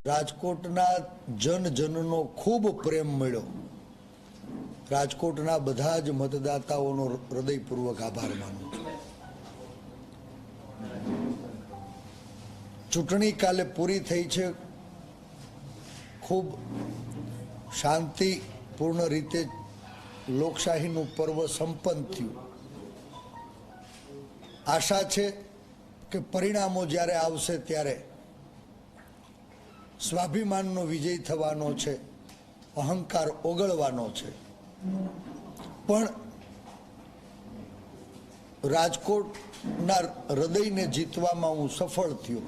રાજકોટના જનજનનો ખૂબ પ્રેમ મળ્યો। રાજકોટના બધા જ મતદાતાઓનો હૃદયપૂર્વક આભાર માનું છું। ચૂંટણી કાલે પૂરી થઈ છે, ખૂબ શાંતિપૂર્ણ રીતે લોકશાહીનું પર્વ સંપન્ન થયું। આશા છે કે પરિણામો જ્યારે આવશે ત્યારે સ્વાભિમાનનો વિજય થવાનો છે, અહંકાર ઓગળવાનો છે। પણ રાજકોટના હૃદયને જીતવામાં હું સફળ થયો।